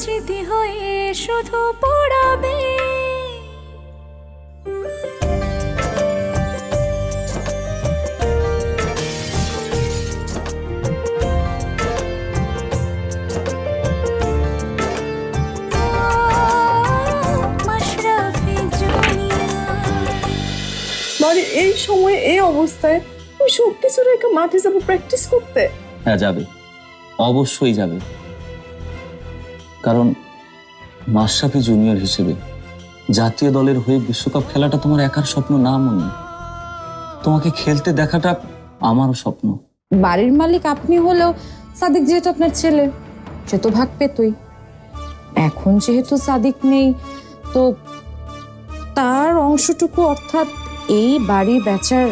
স্মৃতি হয়ে শুধু পড়াবে। মাশরাফি জুনিয়া। মানে এই সময়ে এই অবস্থায় আমি সব কিছু রেখে মাঠে যাবো প্র্যাকটিস করতে? হ্যাঁ যাবে, অবশ্যই যাবে। কারণ মাশরাফি জুনিয়র হিসেবে জাতীয় দলের হয়ে বিশ্বকাপ খেলাটা তোমার একার স্বপ্ন না মনে, তোমাকে খেলতে দেখাটা আমারও স্বপ্ন। বাড়ির মালিক আপনি হলেও সাদিক যেহেতু আপনার ছেলে, সে তো ভাগ পেতই। এখন যেহেতু সাদিক নেই, তো তার অংশটুকু অর্থাৎ এই বাড়ি বেচার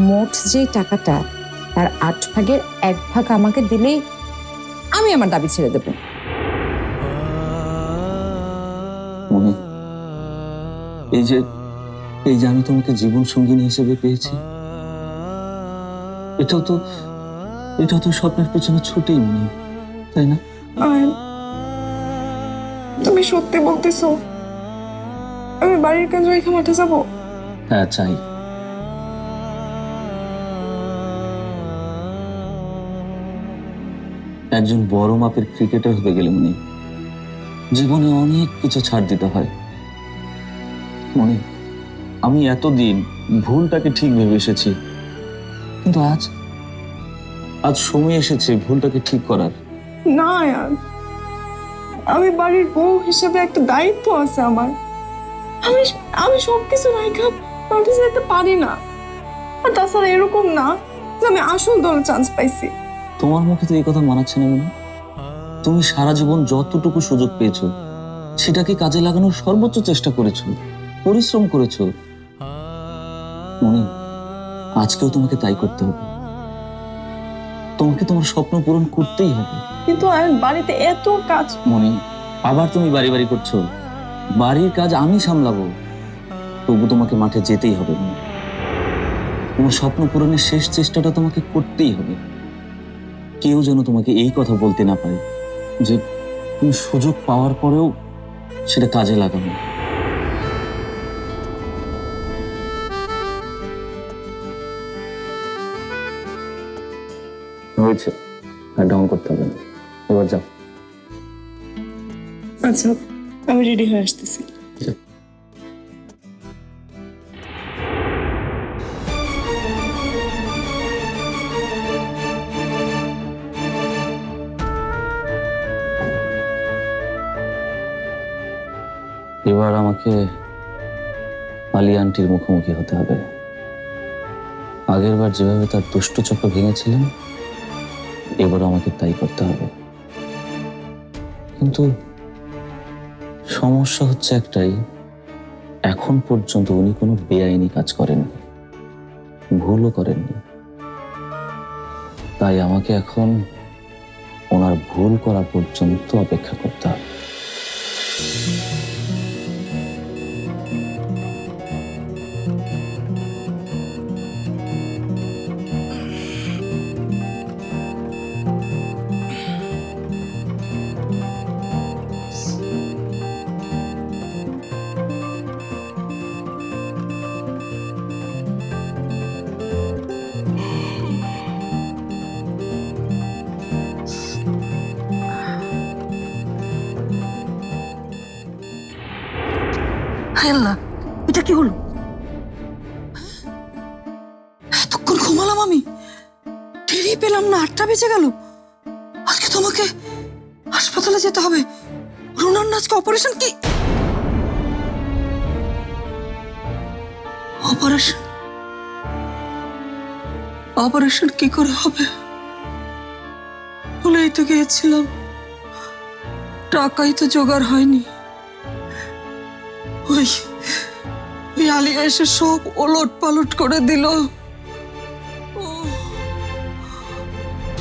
মোট যেই টাকাটা, তার 8 ভাগের 1 ভাগ আমাকে দিলেই আমি আমার দাবি ছেড়ে দেব। মনে, এই যে আমি তোমাকে জীবন সঙ্গিনী হিসেবে পেয়েছি, এটাও তো স্বপ্নের পেছনে ছুটেই মনে, তাই না? আয়ন, তুমি সত্যি বলতেছো আমি বাড়ির কাজ রেখে মাঠে যাবো? হ্যাঁ চাই। একজন বড় মাপের ক্রিকেটার হতে গেলে মনে জীবনে অনেক কিছু ছাড় দিতে হয়। মনে, আমি এতদিন ভুলটাকে ঠিক ভেবে এসেছি, কিন্তু আজ সময় এসেছে ভুলটাকে ঠিক করার। না আয়ান, আমি বাড়ির বউ হিসেবে একটা দায়িত্ব আছে আমার। আমি সবকিছু রেখে মাঠে যেতে পারি না। আর তাছাড়া এরকম না যে আমি আসল দলে চান্স পাইছি। তোমার মুখে তো এই কথা মানাচ্ছে না মনে। তুমি সারা জীবন যতটুকু সুযোগ পেয়েছো সেটাকে কাজে লাগানোর সর্বোচ্চ চেষ্টা করেছো, পরিশ্রম করেছো। মনে, আজকেও তোমাকে তাই করতে হবে। তোমাকে তোমার স্বপ্ন পূরণ করতেই হবে। কিন্তু আয়ান, বাড়িতে এত কাজ। মনে, আবার তুমি বাড়ি বাড়ি করছো। বাড়ির কাজ আমি সামলাবো, তবু তোমাকে মাঠে যেতেই হবে। তোমার স্বপ্ন পূরণের শেষ চেষ্টাটা তোমাকে করতেই হবে। কেউ যেন তোমাকে এই কথা বলতে না পারে যে তুমি সুযোগ পাওয়ার পরেও সেটা কাজে লাগানো। হয়েছে, আর ডাউন করতে হবে না, এবার যাও। আচ্ছা, আমি রেডি হয়ে আসতেছি। এবার আমাকে আলী আন্টির মুখোমুখি হতে হবে। আগের বার যেভাবে তার দুষ্টু চোখে ভেঙেছিলাম, এবার আমাকে তাই করতে হবে। কিন্তু সমস্যা হচ্ছে একটাই, এখন পর্যন্ত উনি কোনো বেআইনি কাজ করেননি, ভুলও করেননি। তাই আমাকে এখন ওনার ভুল করা পর্যন্ত অপেক্ষা করতে হবে। আল্লাহ, এটা কি হলো? এতক্ষণ ঘুমালাম আমি, টেরই পেলাম না। 8টা বেজে গেল। আজকে তোমাকে হাসপাতালে যেতে হবে। রুনার আজকে অপারেশন। কি অপারেশন? অপারেশন কি করে হবে? ভুলেই তো গিয়েছিলাম, টাকাই তো জোগাড় হয়নি। ওই আলিয়া এসে সব ওলট পালট করে দিল।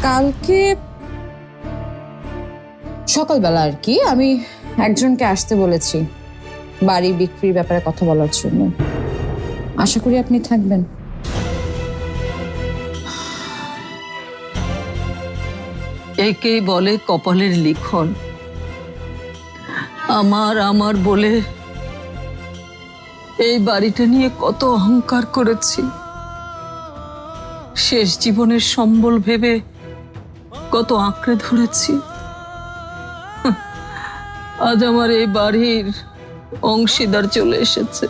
কালকে সকালবেলা আর কি আমি একজনকে আসতে বলেছি বাড়ি বিক্রির ব্যাপারে কথা বলার জন্য। আশা করি আপনি থাকবেন। একেই বলে কপালের লিখন। আমার আমার বলে এই বাড়িটা নিয়ে কত অহংকার করেছি, শেষ জীবনের সম্বল ভেবে কত আঁকড়ে ধরেছি। আজ আমার এই বাড়ির অংশীদার চলে এসেছে।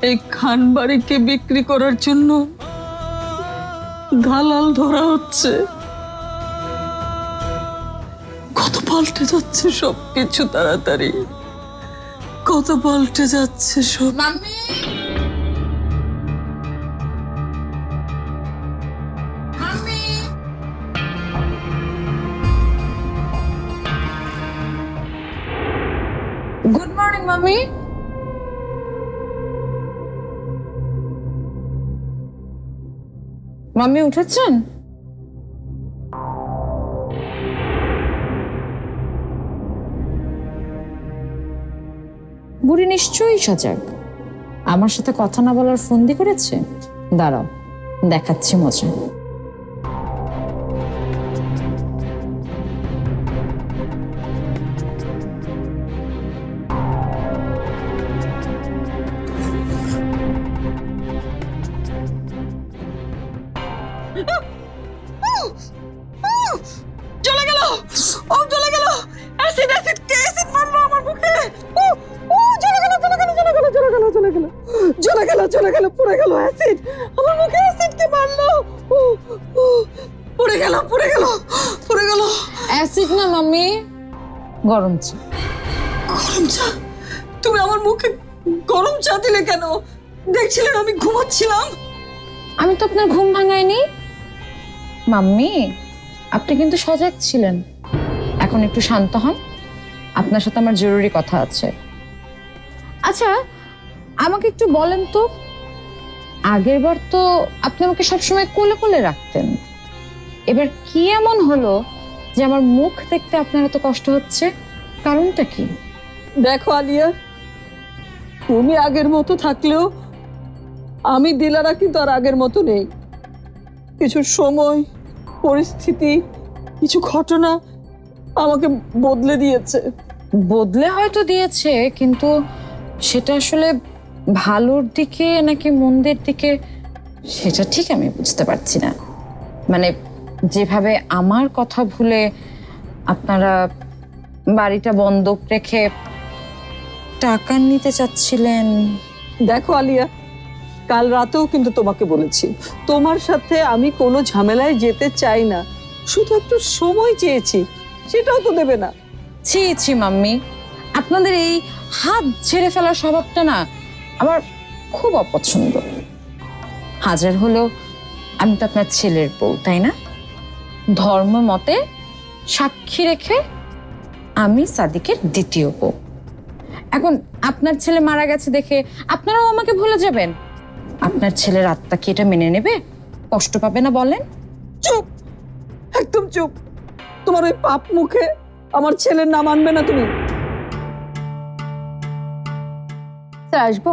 এই খান বাড়িকে বিক্রি করার জন্য দালাল ধরা হচ্ছে। কত পাল্টে যাচ্ছে সবকিছু তাড়াতাড়ি, কত পাল্টে যাচ্ছে সব। গুড মর্নিং মামি। মামি উঠেছেন? বুড়ি নিশ্চয়ই সজাগ। আমার সাথে কথা না বলার ফন্দি করেছে। দাঁড়াও, দেখাচ্ছি মজা। চলে গেল, ও চলে গেল। অ্যাসিড অ্যাসিড কে অ্যাসিড মারলো আমার মুখে। ও ও চলে গেল চলে গেল চলে গেল চলে গেল চলে গেল চলে গেল চলে গেল পুড়ে গেল অ্যাসিড আমার মুখে। অ্যাসিড কে মারলো? ও ও পুড়ে গেল পুড়ে গেল পুড়ে গেল। অ্যাসিড না মামি, গরম চা। গরম চা? তুমি আমার মুখে গরম চা দিলে কেন? দেখছিলেন আমি ঘুমাচ্ছিলাম। আমি তো আপনার ঘুম ভাঙাইনি মাম্মি। আপনি কিন্তু সজাগ ছিলেন। এখন একটু শান্ত হন, আপনার সাথে আমার জরুরি কথা আছে। আচ্ছা, আমাকে একটু বলেন তো, আগের বার তো আপনি আমাকে সবসময় কোলে কোলে রাখতেন, এবার কি এমন হলো যে আমার মুখ দেখতে আপনার এত কষ্ট হচ্ছে? কারণটা কি? দেখো আলিয়া, তুমি আগের মতো থাকলেও আমি দিলারা কিন্তু আর আগের মতো নেই। কিছু সময়, পরিস্থিতি, কিছু ঘটনা আমাকে বদলে দিয়েছে। বদলে হয়তো দিয়েছে, কিন্তু সেটা আসলে ভালোর দিকে নাকি মন্দের দিকে সেটা ঠিক আমি বুঝতে পারছি না। মানে যেভাবে আমার কথা ভুলে আপনারা বাড়িটা বন্ধক রেখে টাকা নিতে চাচ্ছিলেন। দেখো আলিয়া, কাল রাতেও কিন্তু তোমাকে বলেছি তোমার সাথে আমি কোনো ঝামেলায় যেতে চাই না, শুধু একটু সময় চেয়েছি, সেটাও তো দেবে না। ছি ছি মাম্মি, আপনাদের এই হাত ছেড়ে ফেলার স্বভাবটা না আমার খুব অপছন্দ। হাজার হলেও আমি তো আপনার ছেলের বউ, তাই না? ধর্ম মতে সাক্ষী রেখে আমি সাদিকের দ্বিতীয় বউ। এখন আপনার ছেলে মারা গেছে দেখে আপনারাও আমাকে ভুলে যাবেন? আপনার ছেলের আত্মা কি এটা মেনে নেবে? কষ্ট পাবে না বলেন? চুপ, একদম চুপ। তোমার ওই পাপ মুখে আমার ছেলের নাম আনবে না তুমি। স্যার, আসবো?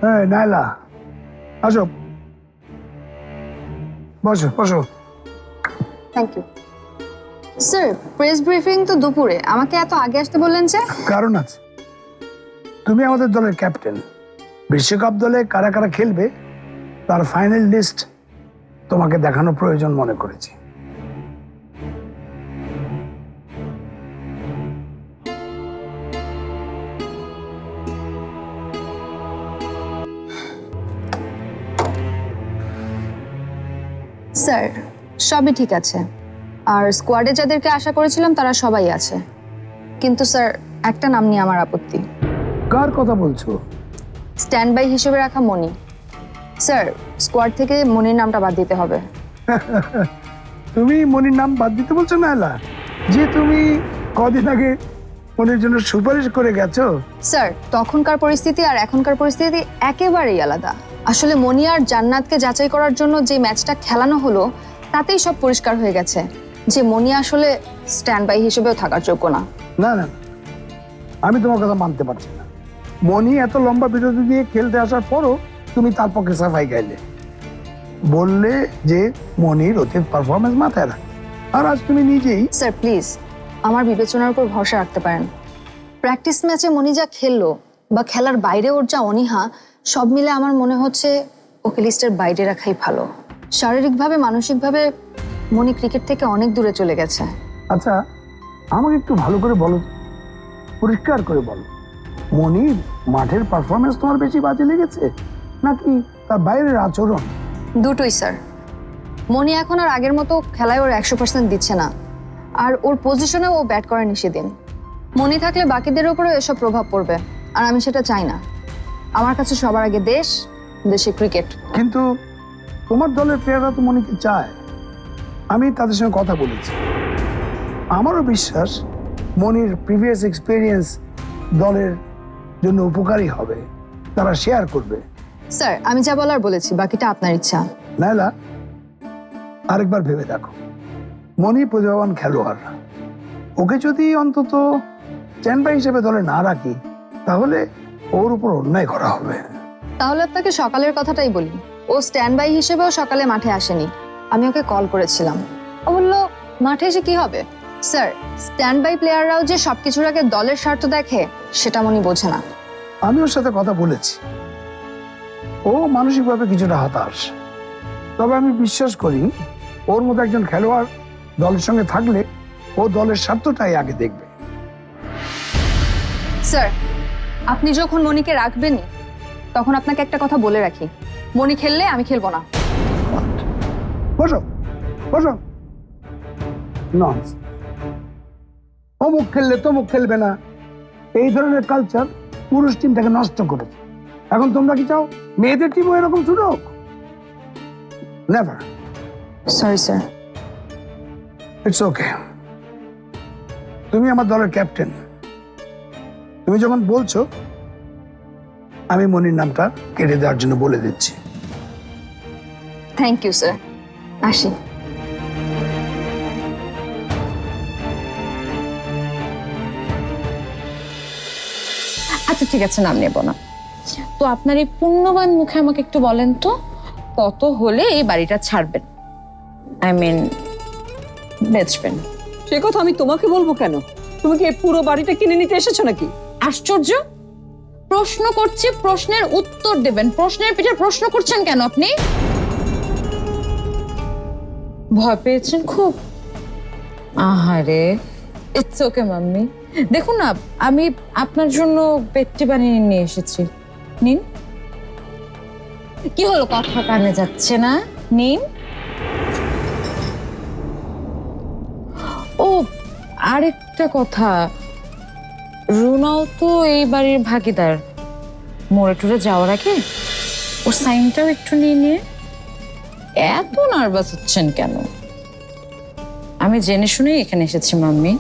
হ্যাঁ নাইলা, আসো, বসো বসো। Thank you sir. Press briefing তো দুপুরে, আমাকে এত আগে আসতে বললেন যে? কারণ আছে, তুমি আমাদের দলের ক্যাপ্টেন। বিশ্বকাপ দলে কারা কারা খেলবে তার ফাইনাল লিস্ট তোমাকে দেখানো প্রয়োজন মনে করেছি। স্যার সবই ঠিক আছে, আর স্কোয়াডে যাদেরকে আশা করেছিলাম তারা সবাই আছে, কিন্তু স্যার একটা নাম নিয়ে আমার আপত্তি। কার কথা বলছো? স্ট্যান্ড বাই হিসেবে রাখা মনি। স্যার, স্কোয়াড থেকে মনির নামটা বাদ দিতে হবে। তুমি মনির নাম বাদ দিতে বলছো নাইলা? যে তুমি কদিন আগে মনির জন্য সুপারিশ করে গেছো। স্যার, তখনকার পরিস্থিতি আর এখনকার পরিস্থিতি একেবারেই আলাদা। আসলে মনি আর জান্নাতকে যাচাই করার জন্য যে ম্যাচটা খেলানো হলো তাতেই সব পরিষ্কার হয়ে গেছে যে মনি আসলে স্ট্যান্ড বাই হিসেবেও থাকার যোগ্য না। না না, আমি তোমার কথা মানতে পারছি না। মনি এত লম্বা বিরতি দিয়ে খেলতে আসার পরও তুমি তার পক্ষে সাফাই গাইলে, বললে যে মনির অতীত পারফরমেন্স মাথায় রাখ। আর আজ তুমি নিজেই স্যার প্লিজ আমার বিবেচনার উপর ভরসা রাখতে পারেন। প্র্যাকটিস ম্যাচে মনি যা খেললো বা খেলার বাইরে ওর যা অনীহা, সব মিলে আমার মনে হচ্ছে ওকে লিস্টের বাইরে রাখাই ভালো। শারীরিকভাবে মানসিকভাবে মনি ক্রিকেট থেকে অনেক দূরে চলে গেছে। আচ্ছা আমাকে একটু ভালো করে বলো, পরিষ্কার করে বলো, মনির মাঠের পারফরমেন্স তোমার বেশি বাজে লেগেছে নাকি তার বাইরের আচরণ? দুটোই স্যার। মনি এখন আর আগের মতো খেলায় ওর 100% দিচ্ছে না, আর ওর পজিশনেও ও ব্যাট করেনি সেদিন। মনি থাকলে বাকিদের উপরেও এসব প্রভাব পড়বে, আর আমি সেটা চাই না। আমার কাছে সবার আগে দেশ, দেশে ক্রিকেট। কিন্তু তোমার দলের প্লেয়াররা তো মনিকে চায়, আমি তাদের সঙ্গে কথা বলেছি। আমারও বিশ্বাস মনির প্রিভিয়াস এক্সপিরিয়েন্স দলের জন্য উপকারী হবে, তারা শেয়ার করবে। স্যার আমি যা বলার বলেছি, বাকিটা আপনার ইচ্ছা। নাইলা, আরেকবার ভেবে দেখো, মনি প্রতিভাবান খেলোয়াড়, ওকে যদি অন্তত স্ট্যান্ড বাই হিসেবে দলে না রাখি তাহলে ওর উপর অন্যায় করা হবে। তাহলে আপনাকে সকালের কথাটাই বলি। ও স্ট্যান্ড বাই হিসেবেও সকালে মাঠে আসেনি। আমি ওকে কল করেছিলাম, ও বলল মাঠে এসে কি হবে। স্যার স্ট্যান্ড বাই প্লেয়াররাও যে সবকিছুর আগে দলের স্বার্থ দেখে সেটা মনি বোঝে না। আমি ওর সাথে কথা বলেছি, ও মানসিকভাবে কিছুটা হতাশ, তবে আমি বিশ্বাস করি ওর মতো একজন খেলোয়াড় দলের সঙ্গে থাকলে ও দলের স্বার্থটাই আগে দেখবে। স্যার আপনি যখন মনিকে রাখবেনই তখন আপনাকে একটা কথা বলে রাখি, মনি খেললে আমি খেলবো না। বসো বসো, ননসেন্স। অমুক খেললে তমুক খেলবে না, এই ধরনের কালচার পুরুষ টিমটাকে নষ্ট করেছে। এখন তোমরা কি চাও মেয়েদের টিমও এরকম শুরু হোক? Never. Sorry sir. It's okay, তুমি আমার দলের ক্যাপ্টেন, তুমি যখন বলছো আমি মনির নামটা কেটে দেওয়ার জন্য বলে দিচ্ছি। থ্যাংক ইউ স্যার, আসি। আচ্ছা ঠিক আছে, নাম নেব না। তো আপনার এই পুণ্যবান মুখে আমাকে একটু বলেন তো, কত হলে এই বাড়িটা ছাড়বেন, আই মিন বেচবেন? সে কথা আমি তোমাকে বলবো কেন? তুমি কি এই পুরো বাড়িটা কিনে নিতে এসেছো নাকি? আশ্চর্য, প্রশ্ন করছি, প্রশ্নের উত্তর দেবেন। প্রশ্নের পিঠে প্রশ্ন করছেন কেন আপনি? ভয় পেয়েছেন খুব? আহারে, ইটস ওকে মাম্মি। দেখুন না, আমি আপনার জন্য পেট্টি বানিয়ে নিয়ে এসেছি, নিন। কি হলো, কথা কানে যাচ্ছে না? নিন। ও আরেকটা কথা, রুনাও তো এই বাড়ির ভাগিদার। মোড়ে টোড়ে যাওয়ার আগে ওর সাইনটাও একটু নিয়ে। এত নার্ভাস হচ্ছেন কেন? আমি জেনে শুনেই এখানে এসেছি মাম্মি।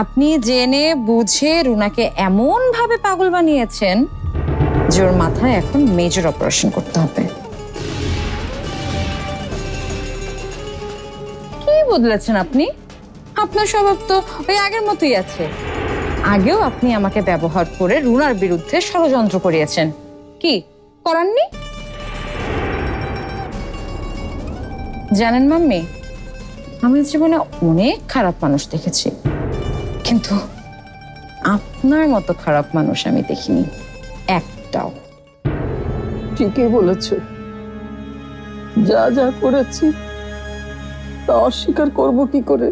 আপনি জেনে বুঝে রুনাকে এমন ভাবে পাগল বানিয়েছেন যে ওর মাথায় এখন মেজর অপারেশন করতে হবে। কি বদলেছেন আপনি? আপনার স্বভাব তো ওই আগের মতোই আছে। আগেও আপনি আমাকে ব্যবহার করে রুনার বিরুদ্ধে ষড়যন্ত্র করিয়েছেন, কি করাননি? জানেন মাম্মি, আমি জীবনে অনেক খারাপ মানুষ দেখেছি, কিন্তু আপনার মতো খারাপ মানুষ আমি দেখিনি একটাও। ঠিকই বলেছ, যা যা করেছি তা অস্বীকার করব কি করে?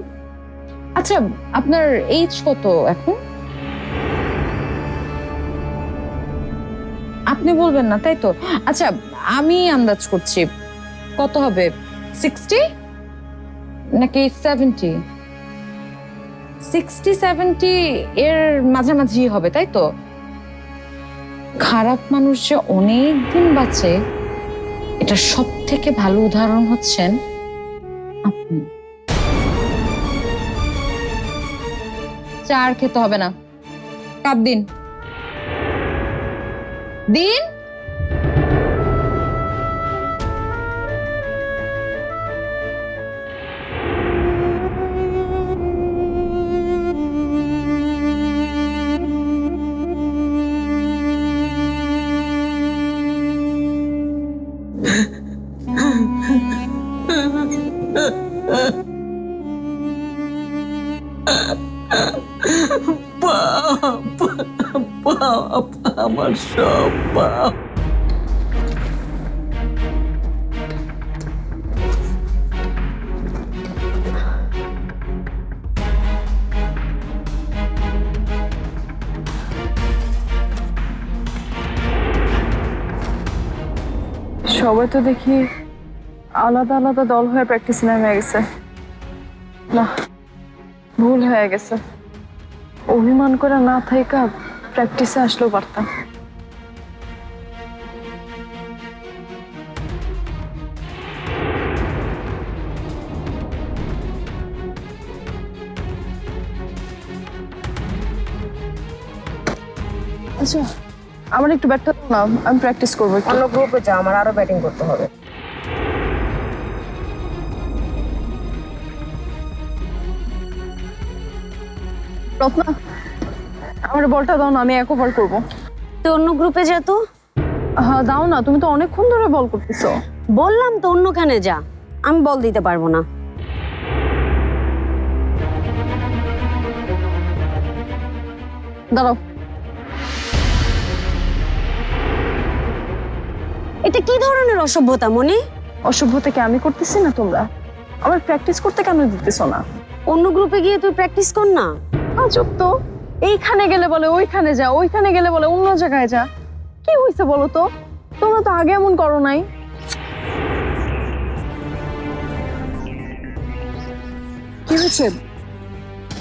আচ্ছা আপনার এইজ কত এখন? আপনি বলবেন না তাই তো? আচ্ছা আমি আন্দাজ করছি, কত হবে? 60 নাকি 70? 60-70 এর মাঝামাঝি হবে তাই তো? খারাপ মানুষ যে অনেক দিন বাঁচে এটা সব থেকে ভালো উদাহরণ হচ্ছেন আপনি। চা আর খেতে হবে না, কাপ দিন। দিন। বাপ, আমার সব বাপ। সবাই তো দেখি আলাদা আলাদা দল হয়ে প্র্যাকটিস নেমে গেছে। না, ভুল হয়ে গেছে। অভিমান করে না থাইকা প্র্যাকটিসে আসলেও পারতাম। আচ্ছা, আমার একটু ব্যাটটা দাও না, আমি প্র্যাকটিস করবো। অন্য গ্রুপে যা, আমার আরো ব্যাটিং করতে হবে। রত্না, আমার বলটা দাও না, আমি এক ওভার করবো। তো অন্য গ্রুপে যা তো। হ্যাঁ দাও না, তুমি তো অনেকক্ষণ ধরে বল করতেছো। বললাম তো অন্যখানে যা, আমি বল দিতে পারবো না। দাঁড়াও। এটা কি ধরনের অসভ্যতা মনি? অসভ্যতা কি আমি করতেছি না তোমরা? আমার প্র্যাকটিস করতে কেন দিতেছো না? অন্য গ্রুপে গিয়ে তুই প্র্যাকটিস কর না। আজব তো, এইখানে গেলে বলে ওইখানে যা, ওইখানে গেলে বলে অন্য জায়গায় যা। কি হয়েছে বলো তো? তোমরা তো আগে এমন করো নাই। কি হয়েছে?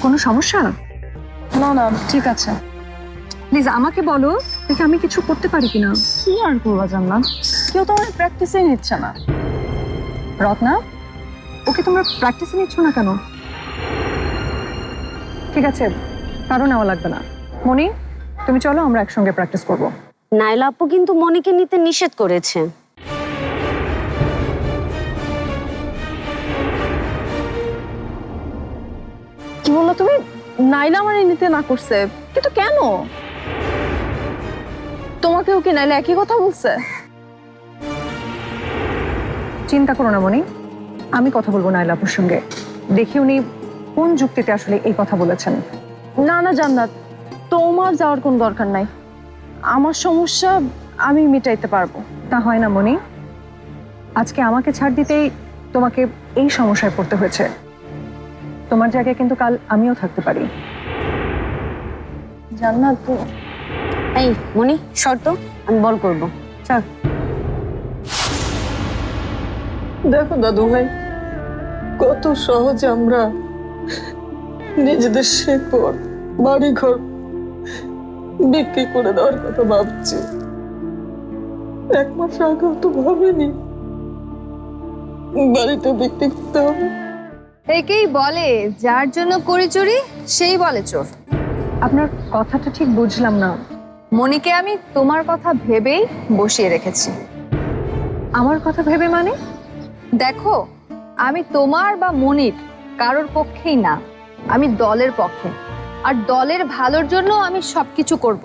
কোনো সমস্যা? না না, ঠিক আছে। প্লিজ আমাকে বলো, দেখে আমি কিছু করতে পারি কিনা। কি আর করবা জান্নাত, কেউ তো আমার প্র্যাকটিসেই নিচ্ছে না। রত্না, ওকে তোমরা প্র্যাকটিসে নিচ্ছ না কেন? ঠিক আছে, কারো নেওয়া লাগবে না। মনি, তুমি চলো, আমরা একসঙ্গে প্র্যাকটিস করব। নাইলা আপু কিন্তু মনিকে নিতে নিষেধ করেছে। কি বললো তুমি? নাইলা আমার নিতে না করছে, কিন্তু কেন? তোমাকেও কি নাইলা একই কথা বলছে? চিন্তা করো না মনি, আমি কথা বলবো নাইলা আপুর সঙ্গে, দেখি উনি কোন যুক্তিতে আসলে এই কথা বলেছেন। না না জান্নাত, তোমার যাওয়ার কোনো দরকার নাই। আমার সমস্যা আমি মিটাইতে পারবো। তা হয় না মনি, আজকে আমাকে ছাড় দিতেই তোমাকে এই সমস্যায় পড়তে হয়েছে। তোমার জায়গায় কিন্তু কাল আমিও থাকতে পারি। জান্নাত, এই মনি শর্ত, আমি বল করব। চল। দেখো দাদু ভাই, কত সহজে আমরা নিজেদের শেকড় বাড়িঘর বিক্রি করে দেওয়ার কথা ভাবছি। এক মাস আগেও তো ভাবিনি বাড়িটা বিক্রি করতে হবে। একেই বলে যার জন্য করি চুরি সেই বলে চোর। আপনার কথাটা ঠিক বুঝলাম না। মনিকে আমি তোমার কথা ভেবেই বসিয়ে রেখেছি। আমার কথা ভেবে মানে? দেখো, আমি তোমার বা মনির কারোর পক্ষেই না, আমি দলের পক্ষে। আর দলের ভালোর জন্য আমি সবকিছু করব।